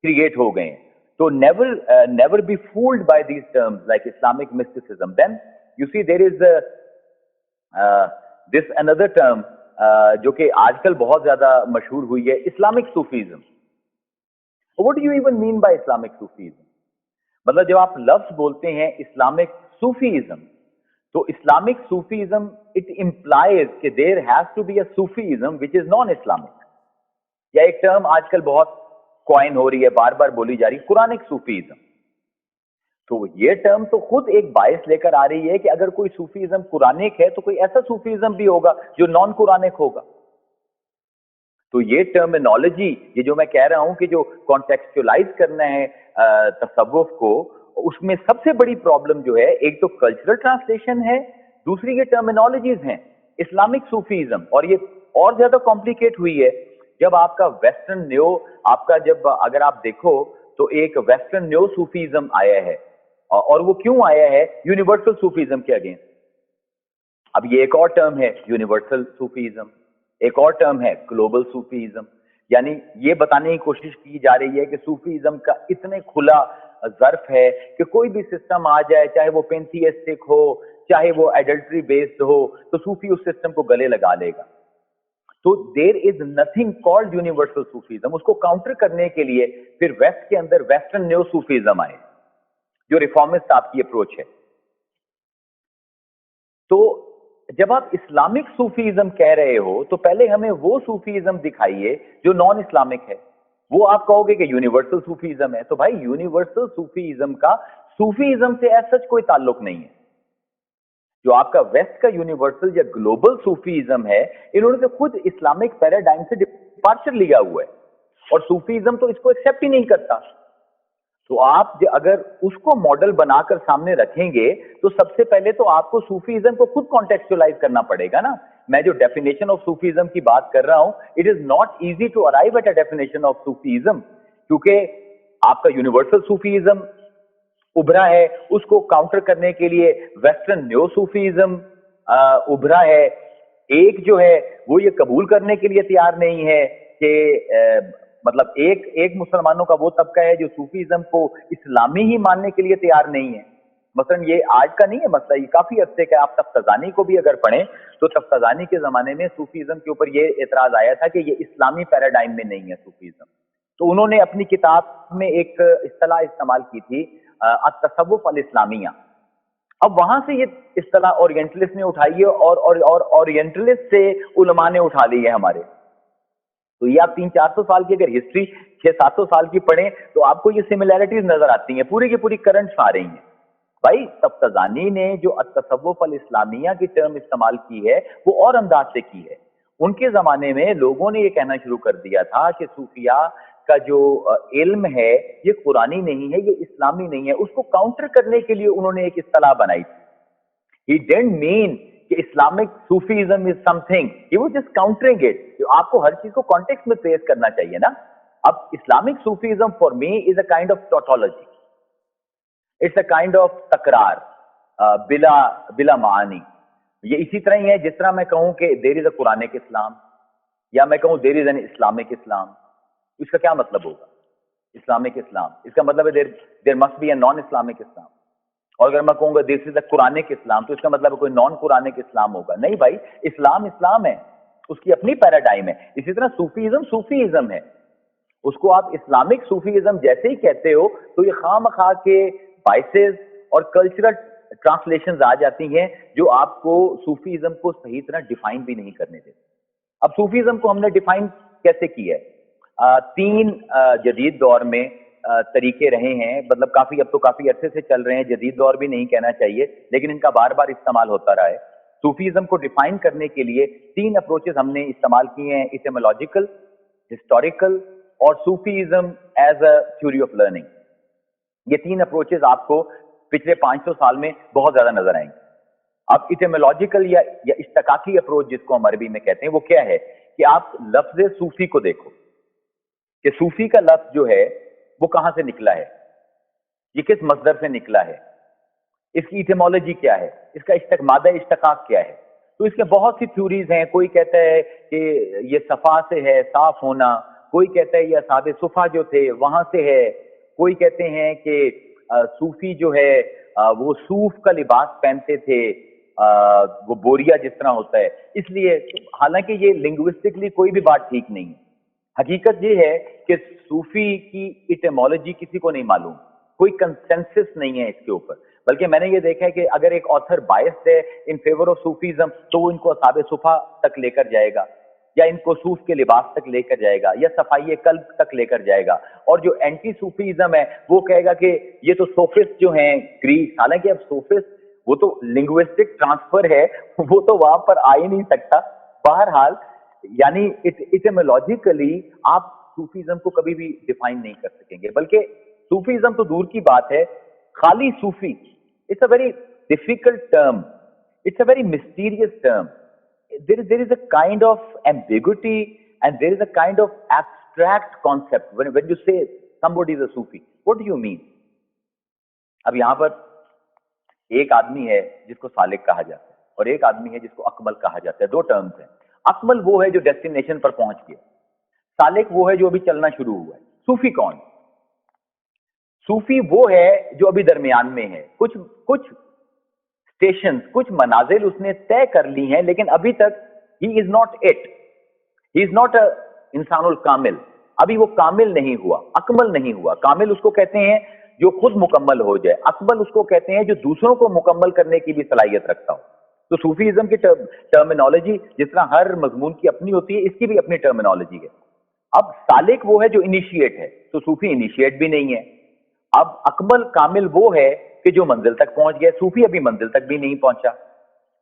کریٹ ہو گئے ہیں. تو never be fooled by these terms like Islamic mysticism. Then you see there is this اندر ٹرم جو کہ آج کل بہت زیادہ مشہور ہوئی ہے، Islamic Sufism. What do you even mean by Islamic Sufism? مطلب جب آپ لفظ بولتے ہیں اسلامک صوفیزم، تو اسلامک صوفیزم اٹ امپلائز کہ there has to be a Sufism which is non Islamic. یا ایک ٹرم آج کل بہت کوائن ہو رہی ہے، بار بار بولی جا رہی ہے، قرآنک صوفیزم. تو یہ ٹرم تو خود ایک باعث لے کر آ رہی ہے کہ اگر کوئی صوفیزم قرآنک ہے تو کوئی ایسا صوفیزم بھی ہوگا جو نان قرآنک ہوگا. تو یہ ٹرمینالوجی، یہ جو میں کہہ رہا ہوں کہ جو کانٹیکسچولائز کرنا ہے تصوف کو، اس میں سب سے بڑی پرابلم جو ہے ایک تو کلچرل ٹرانسلیشن ہے، دوسری یہ ٹرمینالوجیز ہیں. اسلامک صوفیزم اور یہ اور زیادہ کمپلیکیٹ ہوئی ہے جب آپ کا ویسٹرن نیو، آپ کا جب اگر آپ دیکھو تو ایک ویسٹرن نیو صوفیزم آیا ہے. اور وہ کیوں آیا ہے؟ یونیورسل صوفیزم کے اگینسٹ. اب یہ ایک اور ٹرم ہے یونیورسل صوفیزم، ایک اور ٹرم ہے گلوبل صوفیزم. یعنی یہ بتانے کی کوشش کی جا رہی ہے کہ صوفیزم کا اتنے کھلا ظرف ہے کہ کوئی بھی سسٹم آ جائے، چاہے وہ پینتھیسٹک ہو، چاہے وہ ایڈلٹری بیسڈ ہو، تو صوفی اس سسٹم کو گلے لگا لے گا. تو there is nothing called universal Sufism. اس کو کاؤنٹر کرنے کے لیے پھر ویسٹ کے اندر ویسٹرن نیو صوفیزم آئے جو ریفارمسٹ آپ کی اپروچ ہے. تو جب آپ اسلامک صوفیزم کہہ رہے ہو تو پہلے ہمیں وہ صوفیزم دکھائیے جو نان اسلامک ہے. وہ آپ کہو گے کہ یونیورسل صوفیزم ہے. تو بھائی یونیورسل صوفیزم کا صوفیزم سے ایسا کوئی تعلق نہیں ہے. جو آپ کا ویسٹ کا یونیورسل یا گلوبل صوفیزم ہے، انہوں نے تو خود اسلامک پیراڈائم سے ڈپارچر لیا ہوا ہے اور صوفیزم تو اس کو ایکسیپٹ ہی نہیں کرتا. تو آپ اگر اس کو ماڈل بنا کر سامنے رکھیں گے تو سب سے پہلے تو آپ کو صوفیزم کو خود کانٹیکسچولائز کرنا پڑے گا نا. میں جو ڈیفینیشن آف صوفیزم کی بات کر رہا ہوں، it is not easy to arrive at a definition of Sufism, کیونکہ آپ کا یونیورسل صوفیزم ابھرا ہے، اس کو کاؤنٹر کرنے کے لیے ویسٹرن نیو صوفیزم ابھرا ہے. ایک جو ہے وہ یہ قبول کرنے کے لیے تیار نہیں ہے کہ مطلب ایک مسلمانوں کا وہ طبقہ ہے جو صوفیزم کو اسلامی ہی ماننے کے لیے تیار نہیں ہے. مثلا یہ آج کا نہیں ہے مسئلہ، یہ کافی عرصے کا. آپ تفتزانی کو بھی اگر پڑھیں تو تفتزانی کے زمانے میں صوفیزم کے اوپر یہ اعتراض آیا تھا کہ یہ اسلامی پیراڈائم میں نہیں ہے صوفیزم. تو انہوں نے اپنی کتاب میں ایک اصطلاح استعمال کی تھی التصوف الاسلامیہ. اب وہاں سے یہ اصطلاح اورینٹلسٹ نے اٹھائی ہے اور اورینٹلسٹ سے علماء نے اٹھا لی ہے ہمارے. تو یہ آپ 300-400 سال کی اگر ہسٹری 600-700 سال کی پڑھیں تو آپ کو یہ سملیرٹیز نظر آتی ہیں، پوری کی پوری کرنٹس آ رہی ہیں. بھائی تفتزانی نے جو التصوف الاسلامیہ کی ٹرم استعمال کی ہے وہ اور انداز سے کی ہے. ان کے زمانے میں لوگوں نے یہ کہنا شروع کر دیا تھا کہ صوفیہ کا جو علم ہے یہ قرآنی نہیں ہے, یہ اسلامی نہیں ہے. اس کو کاؤنٹر کرنے کے لیے انہوں نے ایک اصطلاح بنائی تھی. He didn't mean کہ Islamic Sufism is some thing, he was just countering it. آپ کو ہر چیز کو کانٹیکسٹ میں پلیس کرنا چاہیے نا. اب Islamic Sufism for me is a kind of tautology, it's a kind of تکرار بلا معانی. یہ اسی طرح ہی ہے جس طرح میں کہوں کہ دیر از اے قرآنک اسلام, یا میں کہوں دیر از این اسلامک اسلام. اس کا کیا مطلب ہوگا؟ اسلامک اسلام, اس کا مطلب ہے there must be a non Islamic Islam. اور اگر میں کہوں گا دس از اے قرآنک اسلام تو اس کا مطلب کوئی نان قرآنک اسلام ہوگا. نہیں بھائی, اسلام اسلام ہے, اس کی اپنی پیراڈائم ہے. اسی طرح صوفیزم ہے, اس کو آپ اسلامک صوفیزم جیسے ہی کہتے ہو تو یہ خواہ مخواہ کے بائسز اور کلچرل ٹرانسلیشنز آ جاتی ہیں جو آپ کو صوفیزم کو صحیح طرح ڈیفائن بھی نہیں کرنے دیتے. اب صوفیزم کو ہم نے ڈیفائن کیسے کی ہے؟ 3 جدید دور میں طریقے رہے ہیں, مطلب اب تو کافی عرصے سے چل رہے ہیں, جدید دور بھی نہیں کہنا چاہیے لیکن ان کا بار بار استعمال ہوتا رہا ہے. صوفیزم کو ڈیفائن کرنے کے لیے 3 اپروچز ہم نے استعمال کیے ہیں, ایٹیمولوجیکل, ہسٹوریکل اور Sufism as a theory of learning. یہ 3 اپروچز آپ کو پچھلے 500 سال میں بہت زیادہ نظر آئیں گے. اب ایٹیمولوجیکل یا اشتقاقی اپروچ جس کو ہم عربی میں کہتے ہیں وہ کیا ہے کہ آپ لفظ صوفی کو دیکھو کہ صوفی کا لفظ جو ہے وہ کہاں سے نکلا ہے, یہ کس مصدر سے نکلا ہے, اس کی ایٹیمولوجی کیا ہے, اس کا مادہ اشتقاق کیا ہے. تو اس کے بہت سی تھیوریز ہیں. کوئی کہتا ہے کہ یہ صفا سے ہے, صاف ہونا. کوئی کہتا ہے یہ اصحاب صفا جو تھے وہاں سے ہے. کوئی کہتے ہیں کہ صوفی جو ہے وہ صوف کا لباس پہنتے تھے, وہ بوریا جس طرح ہوتا ہے اس لیے. حالانکہ یہ لنگوسٹکلی کوئی بھی بات ٹھیک نہیں ہے. حقیقت یہ ہے کہ صوفی کی ایٹیمولوجی کسی کو نہیں معلوم, کوئی کنسنسس نہیں ہے اس کے اوپر. بلکہ میں نے یہ دیکھا ہے کہ اگر ایک آتھر بائسڈ ہے ان فیور آف صوفیزم تو وہ ان کو اصحاب صفا تک لے کر جائے گا, یا ان کو صوف کے لباس تک لے کر جائے گا, یا صفائی قلب تک لے کر جائے گا. اور جو اینٹی صوفیزم ہے وہ کہے گا کہ یہ تو صوفسٹ جو ہیں گریک. حالانکہ اب صوفسٹ وہ تو لنگوسٹک ٹرانسفر ہے, وہ تو وہاں پر آ ہی نہیں سکتا. بہرحال یعنی ایٹیمولوجیکلی آپ صوفیزم کو کبھی بھی ڈیفائن نہیں کر سکیں گے. بلکہ صوفیزم تو دور کی بات ہے, خالی صوفی it's a very difficult term, it's a very mysterious term. there is a kind of ambiguity and there is a kind of abstract concept when you say somebody is a Sufi. What do you mean? اب یہاں پر ایک آدمی ہے جس کو سالک کہا جاتا ہے اور ایک آدمی ہے جس کو اکمل کہا جاتا ہے. 2 ٹرمز ہیں. اکمل وہ ہے جو ڈیسٹینیشن پر پہنچ گیا, سالک وہ ہے جو ابھی چلنا شروع ہوا ہے. صوفی کون؟ صوفی وہ ہے جو ابھی درمیان میں ہے. کچھ اسٹیشنز, کچھ منازل اس نے طے کر لی ہیں لیکن ابھی تک he is not it, he is not a انسان الکامل. ابھی وہ کامل نہیں ہوا, اکمل نہیں ہوا. کامل اس کو کہتے ہیں جو خود مکمل ہو جائے, اکمل اس کو کہتے ہیں جو دوسروں کو مکمل کرنے کی بھی صلاحیت رکھتا ہو. تو صوفیزم کی ٹرمینالوجی جس طرح ہر مضمون کی اپنی ہوتی ہے, اس کی بھی اپنی ٹرمینالوجی ہے. اب سالک وہ ہے جو انیشیٹ ہے, تو صوفی انیشیٹ بھی نہیں ہے. اب اکمل کامل وہ ہے کہ جو منزل تک پہنچ گیا. صوفی ابھی منزل تک بھی نہیں پہنچا.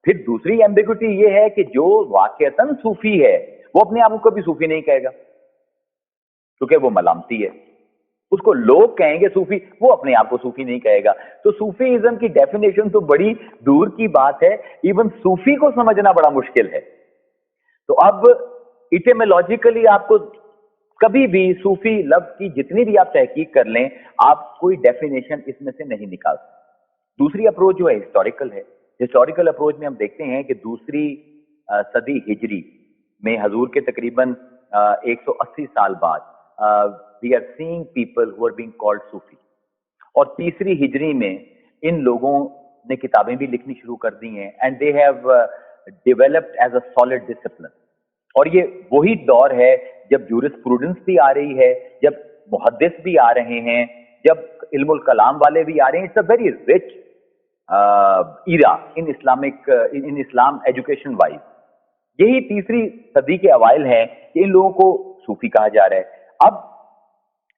پھر دوسری ایمبیگوٹی یہ ہے کہ جو واقعتاً صوفی ہے وہ اپنے آپ کو کبھی صوفی نہیں کہے گا کیونکہ وہ ملامتی ہے. اس کو لوگ کہیں گے صوفی, وہ اپنے آپ کو صوفی نہیں کہے گا. تو صوفیزم کی ڈیفینیشن تو بڑی دور کی بات ہے, ایون صوفی کو سمجھنا بڑا مشکل ہے. تو اب ایٹیمولوجیکلی آپ کو کبھی بھی صوفی لفظ کی جتنی بھی آپ تحقیق کر لیں آپ کوئی ڈیفینیشن اس میں سے نہیں نکال سکتے. دوسری اپروچ جو ہے ہسٹوریکل ہے. ہسٹوریکل اپروچ میں ہم دیکھتے ہیں کہ دوسری صدی ہجری میں حضور کے تقریباً 180 سال بعد we are seeing people who are being called Sufi. اور تیسری ہجری میں ان لوگوں نے کتابیں بھی لکھنی شروع کر دی ہیں and they have developed as a solid discipline. اور یہ وہی دور ہے جب جورسپروڈنس بھی آ رہی ہے, جب محدث بھی آ رہے ہیں, جب علم الکلام والے بھی آ رہے ہیں. It's a very rich era in Islam education wise. یہی تیسری صدی کے اوائل ہیں کہ ان لوگوں کو صوفی کہا جا رہا ہے. اب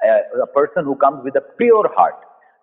a person who comes with a pure heart,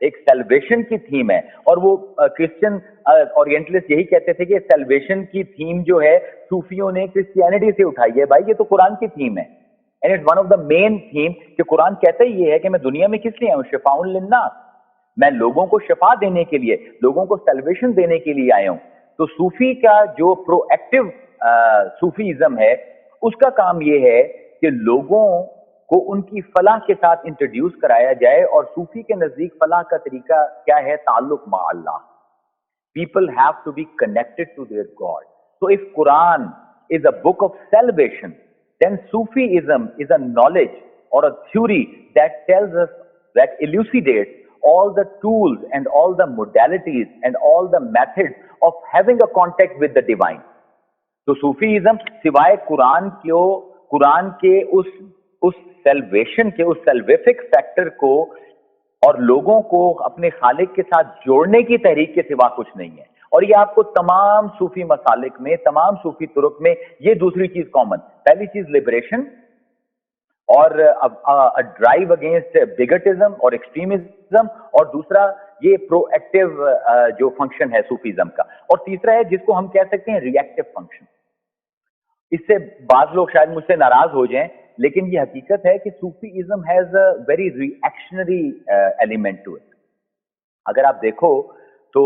ایک سیلویشن کی تھیم ہے. اور وہ کرسچن اورینٹلسٹ یہی کہتے تھے کہ سیلویشن کی تھیم جو ہے صوفیوں نے کرسچینٹی سے اٹھائی ہے. بھائی یہ تو قرآن کی تھیم ہے, and it's one of the main theme, کہ قرآن کہتا ہی یہ ہے کہ میں دنیا میں کس لیے آیا ہوں, شفاء للناس, میں لوگوں کو شفا دینے کے لیے, لوگوں کو سیلویشن دینے کے لیے آیا ہوں. تو صوفی کا جو پرو ایکٹیو صوفیزم ہے, اس کا کام یہ ہے کہ لوگوں کو ان کی فلاح کے ساتھ انٹروڈیوس کرایا جائے. اور صوفی کے نزدیک فلاح کا طریقہ کیا ہے؟ تعلق مع اللہ. People have to be connected to their God. So if Quran is a book of salvation, then Sufism is a knowledge or a theory that tells us, that elucidates all the tools and all the modalities and all the methods of having a contact with the divine. تو Sufism سوائے قرآن کے اس salvation کے, اس سیلویفک factor کو اور لوگوں کو اپنے خالق کے ساتھ جوڑنے کی تحریک کے سوا کچھ نہیں ہے. اور یہ آپ کو تمام صوفی مسالک میں, تمام صوفی طرق میں یہ دوسری چیز کامن. پہلی چیز لبریشن اور ڈرائیو اگینسٹ بگٹزم اور ایکسٹریمزم, اور دوسرا یہ پرو ایکٹیو جو فنکشن ہے صوفیزم کا, اور تیسرا ہے جس کو ہم کہہ سکتے ہیں ری ایکٹیو فنکشن. اس سے بعض لوگ شاید مجھ سے ناراض ہو جائیں, لیکن یہ حقیقت ہے کہ Sufism has a very reactionary element to it. اگر آپ دیکھو تو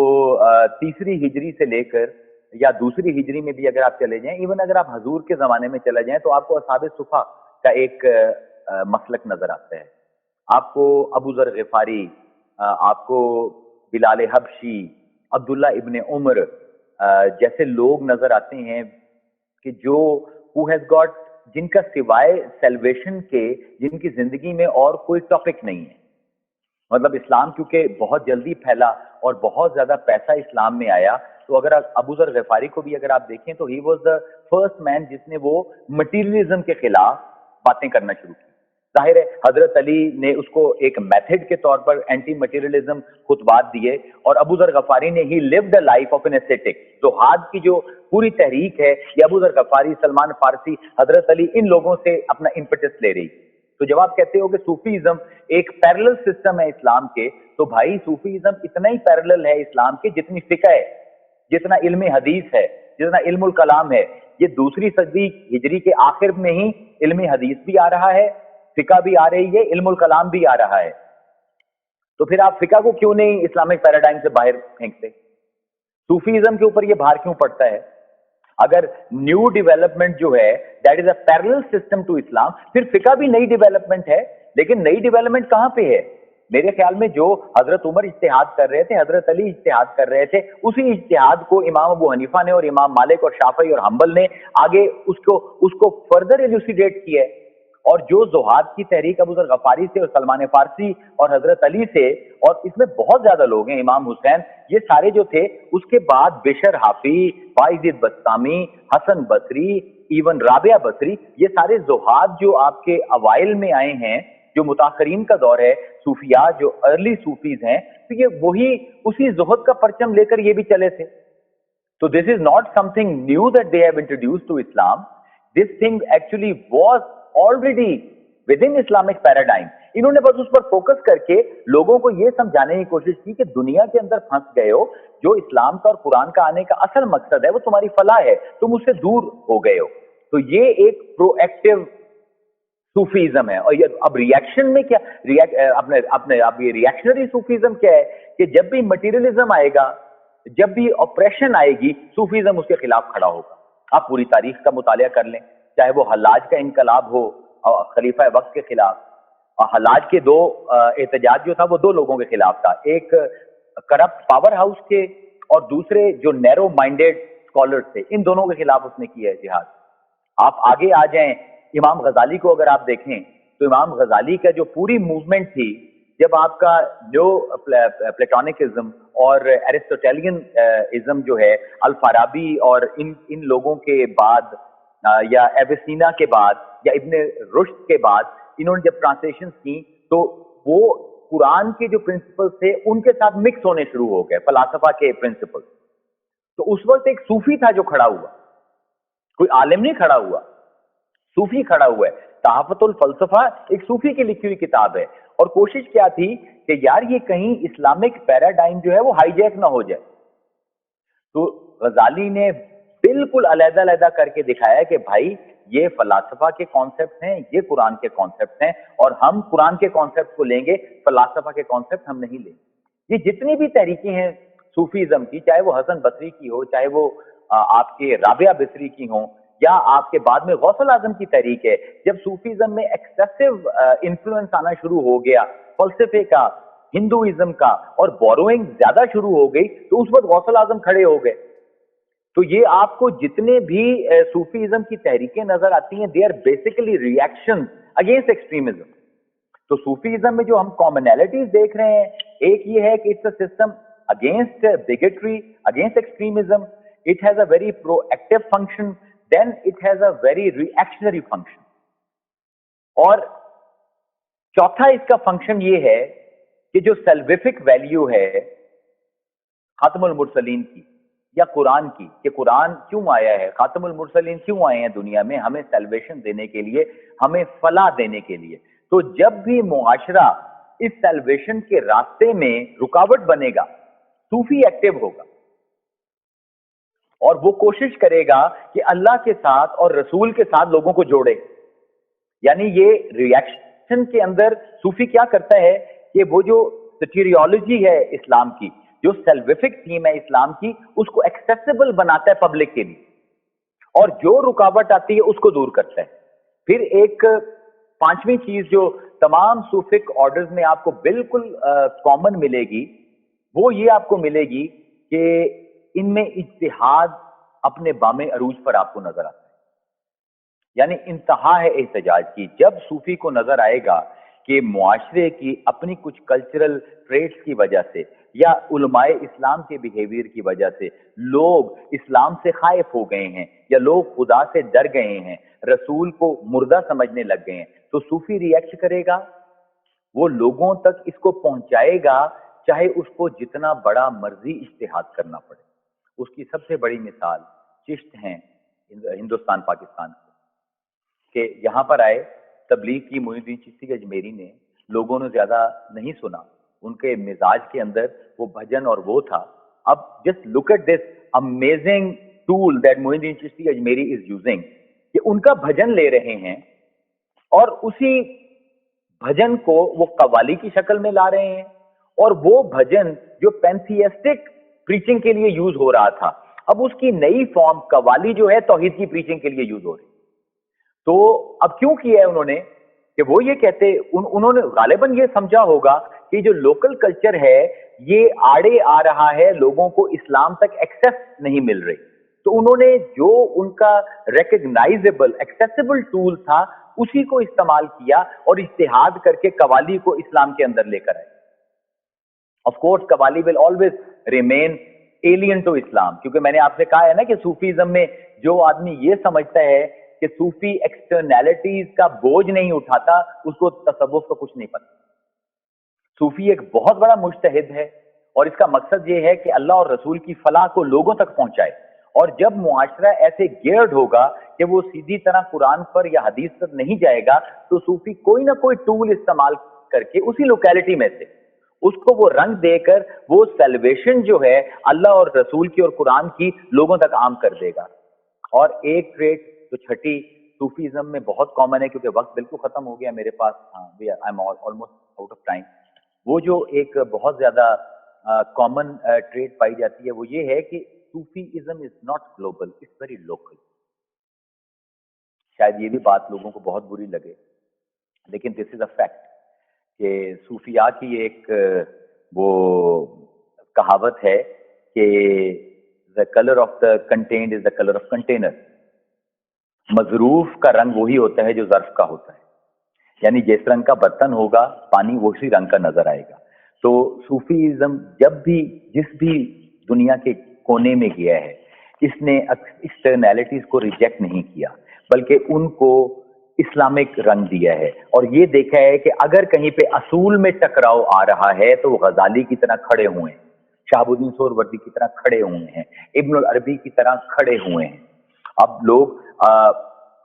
تیسری ہجری سے لے کر یا دوسری ہجری میں بھی اگر آپ چلے جائیں, ایون اگر آپ حضور کے زمانے میں چلے جائیں, تو آپ کو اصحاب صفا کا ایک مسلک نظر آتا ہے. آپ کو ابو ذر غفاری, آپ کو بلال حبشی, عبداللہ ابن عمر جیسے لوگ نظر آتے ہیں کہ جو who has got, جن کا سوائے سیلویشن کے جن کی زندگی میں اور کوئی ٹاپک نہیں ہے. مطلب اسلام کیونکہ بہت جلدی پھیلا اور بہت زیادہ پیسہ اسلام میں آیا, تو اگر ابو ذر غفاری کو بھی اگر آپ دیکھیں تو ہی واز دا فرسٹ مین جس نے وہ مٹیریلزم کے خلاف باتیں کرنا شروع کی. ظاہر ہے حضرت علی نے اس کو ایک میتھڈ کے طور پر اینٹی مٹیریلزم خطبات دیے, اور ابو ذر غفاری نے he lived a life of an ascetic. زہاد کی جو پوری تحریک ہے یہ ابو ذر غفاری, سلمان فارسی, حضرت علی, ان لوگوں سے اپنا امپیٹس لے رہی. تو جب آپ کہتے ہو کہ صوفیزم ایک پیرلل سسٹم ہے اسلام کے, تو بھائی صوفیزم اتنا ہی پیرلل ہے اسلام کے جتنی فقہ ہے, جتنا علم حدیث ہے, جتنا علم الکلام ہے. یہ دوسری صدی ہجری کے آخر میں ہی علم حدیث بھی آ رہا ہے, فقہ بھی آ رہی ہے, علم الکلام بھی آ رہا ہے. تو پھر آپ فقہ کو کیوں نہیں اسلامک پیراڈائم سے باہر پھینکتے؟ صوفیزم کے اوپر یہ بھار کیوں پڑتا ہے؟ اگر نیو ڈیولپمنٹ جو ہے that is a parallel system to Islam, پھر فقہ بھی نئی ڈیولپمنٹ ہے. لیکن نئی ڈیولپمنٹ کہاں پہ ہے؟ میرے خیال میں جو حضرت عمر اجتہاد کر رہے تھے, حضرت علی اجتہاد کر رہے تھے, اسی اجتہاد کو امام ابو حنیفہ نے اور امام مالک اور شافعی اور حنبل نے آگے اس کو فردر ایلوسیڈیٹ کیا ہے. اور جو زہاد کی تحریک ابو ذر غفاری سے اور سلمان فارسی اور حضرت علی سے, اور اس میں بہت زیادہ لوگ ہیں, امام حسین, یہ سارے جو تھے, اس کے بعد بشر حافی, باعزید بستامی, حسن بصری, ایون رابعہ بصری, یہ سارے زہاد جو آپ کے اوائل میں آئے ہیں, جو متاخرین کا دور ہے, صوفیاء جو ارلی صوفیز ہیں, تو یہ وہی اسی زہد کا پرچم لے کر یہ بھی چلے تھے. تو this is not something new that they have introduce to Islam. This thing actually was already within Islamic paradigm. انہوں نے بس اس پر فوکس کر کے لوگوں کو یہ سمجھانے کی کوشش کی کہ دنیا کے اندر پھنس گئے ہو, جو اسلام کا اور قرآن کا آنے کا اصل مقصد ہے وہ تمہاری فلاح ہے, تم اس سے دور ہو گئے ہو. تو یہ ایک پرو ایکٹیو صوفیزم ہے. اور یہ اب ریئیکشن میں کیا, اب یہ ریئیکشنری صوفیزم کیا ہے کہ جب بھی مٹیریلزم آئے گا, جب بھی آپریشن آئے گی, صوفیزم اس کے خلاف کھڑا ہوگا. آپ پوری تاریخ کا مطالعہ کر لیں, چاہے وہ حلاج کا انقلاب ہو خلیفہ وقت کے خلاف. حلاج کے دو احتجاج جو تھا وہ دو لوگوں کے خلاف تھا, ایک کرپٹ پاور ہاؤس کے اور دوسرے جو نیرو مائنڈیڈ اسکالرز تھے, ان دونوں کے خلاف اس نے کیا ہے جہاد. آپ آگے آ جائیں, امام غزالی کو اگر آپ دیکھیں تو امام غزالی کا جو پوری موومنٹ تھی, جب آپ کا جو پلیٹونکزم اور ایرسٹوٹیلین ازم جو ہے, الفارابی اور ان لوگوں کے بعد یا ایویسینا کے بعد یا ابن رشد کے بعد, انہوں نے جب ٹرانسلیشن کی تو وہ قرآن کے جو پرنسپلز تھے ان کے ساتھ مکس ہونے شروع ہو گئے, فلاسفہ کے پرنسپل. تو اس وقت ایک صوفی تھا جو کھڑا ہوا, کوئی عالم نہیں کھڑا ہوا, صوفی کھڑا ہوا ہے. تحفۃ الفلسفہ ایک صوفی کی لکھی ہوئی کتاب ہے, اور کوشش کیا تھی کہ یار یہ کہیں اسلامک پیراڈائم جو ہے وہ ہائی جیک نہ ہو جائے. تو غزالی نے بالکل علیحدہ علیحدہ کر کے دکھایا کہ بھائی یہ فلاسفہ کے کانسیپٹ ہیں, یہ قرآن کے کانسیپٹ ہیں, اور ہم قرآن کے کانسیپٹ کو لیں گے, فلاسفہ کے کانسیپٹ ہم نہیں لیں گے. یہ جتنی بھی تحریکیں ہیں صوفیزم کی, چاہے وہ حسن بصری کی ہو, چاہے وہ آپ کے رابعہ بصری کی ہوں, یا آپ کے بعد میں غوث الاعظم کی تحریک ہے, جب صوفیزم میں ایکسیسو انفلوئنس آنا شروع ہو گیا فلسفے کا, ہندوازم کا, اور بوروئنگ زیادہ شروع ہو گئی, تو اس وقت غوث الاعظم کھڑے ہو گئے. تو یہ آپ کو جتنے بھی صوفیزم کی تحریکیں نظر آتی ہیں, they are basically reaction against extremism. تو صوفیزم میں جو ہم کامنالٹیز دیکھ رہے ہیں, ایک یہ ہے کہ it's a system against bigotry, against extremism. It has a very proactive function, then it has a very reactionary function. اور چوتھا اس کا فنکشن یہ ہے کہ جو سیلویفک ویلیو ہے خاتم المرسلین کی یا قرآن کی, کہ قرآن کیوں آیا ہے, خاتم المرسلین کیوں آئے ہیں دنیا میں, ہمیں سیلویشن دینے کے لیے, ہمیں فلاح دینے کے لیے. تو جب بھی معاشرہ اس سیلویشن کے راستے میں رکاوٹ بنے گا, صوفی ایکٹیو ہوگا اور وہ کوشش کرے گا کہ اللہ کے ساتھ اور رسول کے ساتھ لوگوں کو جوڑے. یعنی یہ ریئیکشن کے اندر صوفی کیا کرتا ہے کہ وہ جو سٹیریولوجی ہے اسلام کی, جو سیلویفک تھیم ہے اسلام کی, اس کو ایکسیسیبل بناتا ہے پبلک کے لیے, اور جو رکاوٹ آتی ہے اس کو دور کرتا ہے. پھر ایک پانچویں چیز جو تمام صوفک آرڈرز میں آپ کو بالکل کامن ملے گی, وہ یہ آپ کو ملے گی کہ ان میں اجتہاد اپنے بام عروج پر آپ کو نظر آتا ہے. یعنی انتہا ہے احتجاج کی. جب صوفی کو نظر آئے گا کہ معاشرے کی اپنی کچھ کلچرل ٹریٹس کی وجہ سے یا علماء اسلام کے بیہیویئر کی وجہ سے لوگ اسلام سے خائف ہو گئے ہیں, یا لوگ خدا سے ڈر گئے ہیں, رسول کو مردہ سمجھنے لگ گئے ہیں, تو صوفی ریئیکٹ کرے گا, وہ لوگوں تک اس کو پہنچائے گا, چاہے اس کو جتنا بڑا مرضی اجتہاد کرنا پڑے. اس کی سب سے بڑی مثال چشت ہیں ہندوستان پاکستان کے, کہ یہاں پر آئے, تبلیغ کی معین الدین چشتی اجمیری نے, لوگوں نے زیادہ نہیں سنا, ان کے مزاج کے اندر وہ بھجن اور وہ تھا. اب just look at this amazing tool that Moinuddin Chishti Ajmeri is using, کہ ان کا بھجن لے رہے ہیں اور اسی بھجن کو وہ قوالی کی شکل میں لا رہے ہیں, اور وہ بھجن جو پینتھیسٹک پریچنگ کے لیے یوز ہو رہا تھا, اب اس کی نئی فارم قوالی جو ہے توحید کی پریچنگ کے لیے یوز ہو رہی. تو اب کیوں کیا ہے انہوں نے, کہ وہ یہ کہتے, انہوں نے غالباً یہ سمجھا ہوگا کہ جو لوکل کلچر ہے یہ آڑے آ رہا ہے, لوگوں کو اسلام تک ایکسیس نہیں مل رہی, تو انہوں نے جو ان کا ریکگنائزیبل ایکسیسیبل ٹول تھا اسی کو استعمال کیا اور اجتہاد کر کے قوالی کو اسلام کے اندر لے کر آئے. Of course qawwali will always remain alien to Islam, کیونکہ میں نے آپ سے کہا ہے نا کہ صوفیزم میں جو آدمی یہ سمجھتا ہے کہ صوفی ایکسٹرنیلٹیز کا بوجھ نہیں اٹھاتا, اس کو تصوف کا کچھ نہیں پتا. صوفی ایک بہت بڑا مجتہد ہے, اور اس کا مقصد یہ ہے کہ اللہ اور رسول کی فلاح کو لوگوں تک پہنچائے. اور جب معاشرہ ایسے گیئرڈ ہوگا کہ وہ سیدھی طرح قرآن پر یا حدیث پر نہیں جائے گا, تو صوفی کوئی نہ کوئی ٹول استعمال کر کے اسی لوکیلٹی میں سے اس کو وہ رنگ دے کر وہ سیلویشن جو ہے اللہ اور رسول کی اور قرآن کی لوگوں تک عام کر دے گا. اور ایک ٹریٹ جو چھٹی صوفیزم میں بہت کامن ہے, کیونکہ وقت بالکل ختم ہو گیا میرے پاس, I am almost out of time. وہ جو ایک بہت زیادہ کامن ٹریٹ پائی جاتی ہے وہ یہ ہے کہ Sufism is not global, it's very local. شاید یہ بھی بات لوگوں کو بہت بری لگے, لیکن دس از اے فیکٹ کہ صوفیاء کی ایک وہ کہاوت ہے کہ the color of the contained is the color of container. مظروف کا رنگ وہی ہوتا ہے جو ظرف کا ہوتا ہے, یعنی جس رنگ کا برتن ہوگا پانی وہی رنگ کا نظر آئے گا. تو صوفیزم جب بھی جس بھی دنیا کے کونے میں گیا ہے, اس نے ایکسٹرنیلٹیز کو ریجیکٹ نہیں کیا, بلکہ ان کو اسلامک رنگ دیا ہے, اور یہ دیکھا ہے کہ اگر کہیں پہ اصول میں ٹکراؤ آ رہا ہے تو وہ غزالی کی طرح کھڑے ہوئے ہیں, شہاب الدین سہروردی کی طرح کھڑے ہوئے ہیں, ابن العربی کی طرح کھڑے ہوئے ہیں. اب لوگ